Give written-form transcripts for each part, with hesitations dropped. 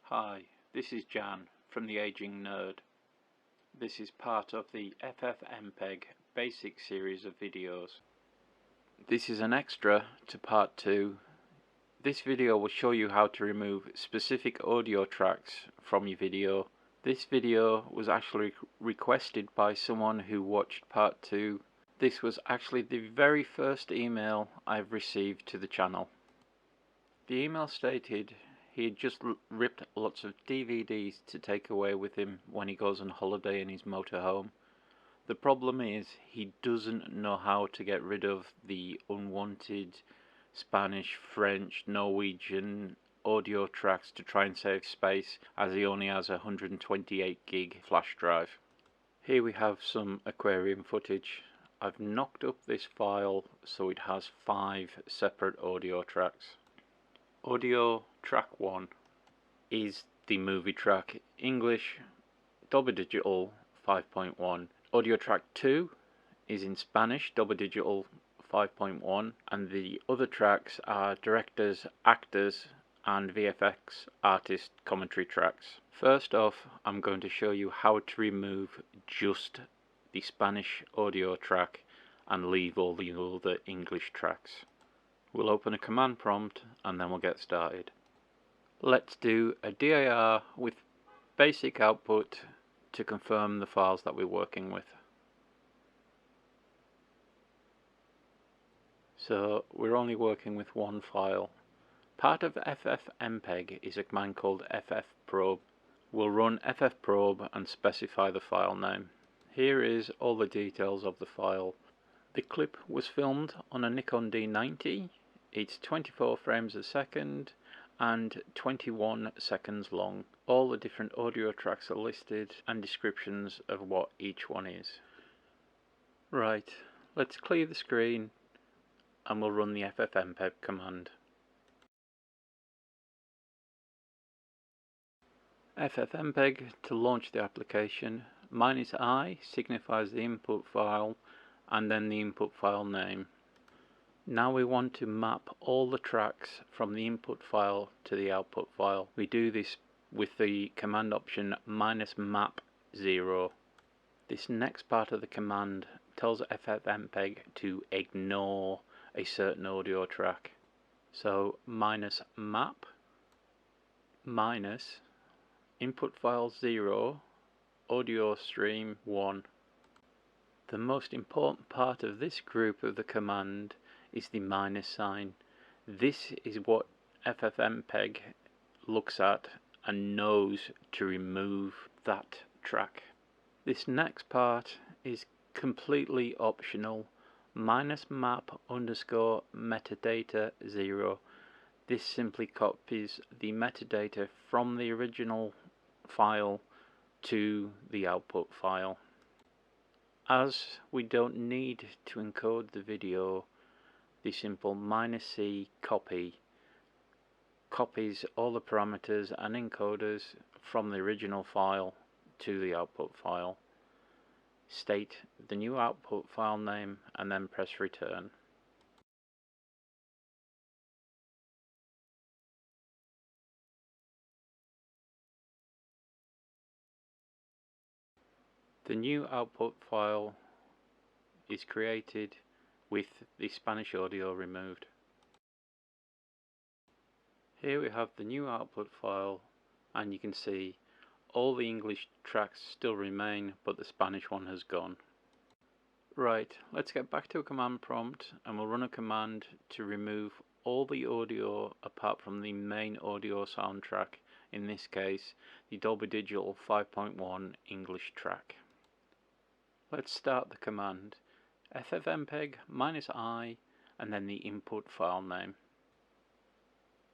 Hi, this is Jan from the Aging Nerd. This is part of the FFMPEG Basic Series of videos. This is an extra to part 2. This video will show you how to remove specific audio tracks from your video. This video was actually requested by someone who watched part 2. This was actually the very first email I've received to the channel. The email stated he had just ripped lots of DVDs to take away with him when he goes on holiday in his motorhome. The problem is he doesn't know how to get rid of the unwanted Spanish, French, Norwegian audio tracks to try and save space, as he only has a 128 gig flash drive. Here we have some aquarium footage. I've knocked up this file so it has 5 separate audio tracks. Audio track 1 is the movie track, English, double digital 5.1. Audio track 2 is in Spanish, double digital 5.1, and the other tracks are directors, actors, and VFX artist commentary tracks. First off, I'm going to show you how to remove just the Spanish audio track and leave all the other English tracks. We'll open a command prompt and then we'll get started. Let's do a dir with basic output to confirm the files that we're working with. So we're only working with one file. Part of FFmpeg is a command called ffprobe. We'll run ffprobe and specify the file name. Here is all the details of the file. The clip was filmed on a Nikon D90. It's 24 frames a second and 21 seconds long. All the different audio tracks are listed and descriptions of what each one is. Right, let's clear the screen and we'll run the FFmpeg command. FFmpeg to launch the application. -I signifies the input file and then the input file name. Now we want to map all the tracks from the input file to the output file. We do this with the command option -map0. This next part of the command tells FFmpeg to ignore a certain audio track. So -map minus input file 0 audio stream 1. The most important part of this group of the command is the minus sign. This is what FFmpeg looks at and knows to remove that track. This next part is completely optional. -map_metadata 0. This simply copies the metadata from the original file to the output file. As we don't need to encode the video, the simple -c copy copies all the parameters and encoders from the original file to the output file. State the new output file name and then press return. The new output file is created with the Spanish audio removed. Here we have the new output file and you can see all the English tracks still remain but the Spanish one has gone. Right, let's get back to a command prompt and we'll run a command to remove all the audio apart from the main audio soundtrack, in this case the Dolby Digital 5.1 English track. Let's start the command. FFmpeg -I and then the input file name.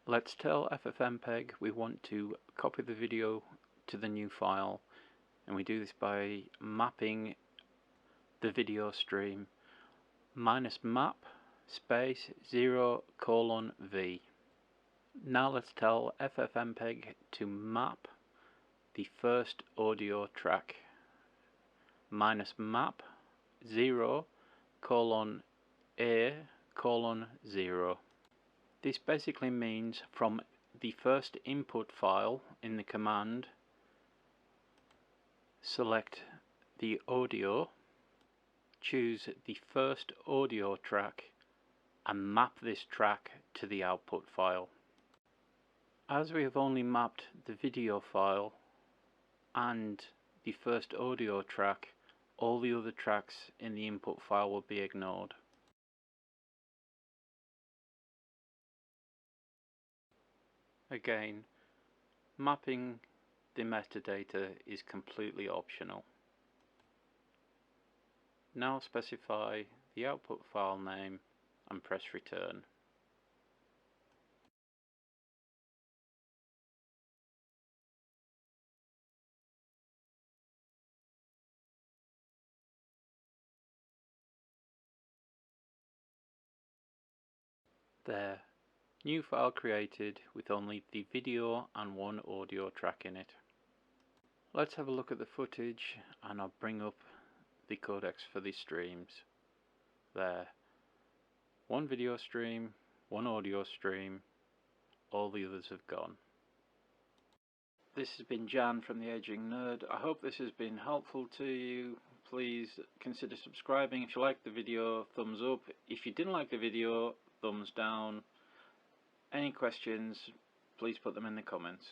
Let's tell FFmpeg we want to copy the video to the new file, and we do this by mapping the video stream -map space 0:v. Now let's tell FFmpeg to map the first audio track -map 0:a:0. This basically means from the first input file in the command, select the audio, choose the first audio track and map this track to the output file. As we have only mapped the video file and the first audio track, all the other tracks in the input file will be ignored. Again, mapping the metadata is completely optional. Now specify the output file name and press return. There, new file created with only the video and one audio track in it. Let's have a look at the footage and I'll bring up the codecs for the streams. There, one video stream, one audio stream, all the others have gone. This has been Jan from the Aging Nerd. I hope this has been helpful to you. Please consider subscribing. If you liked the video, thumbs up. If you didn't like the video, thumbs down. Any questions, please put them in the comments.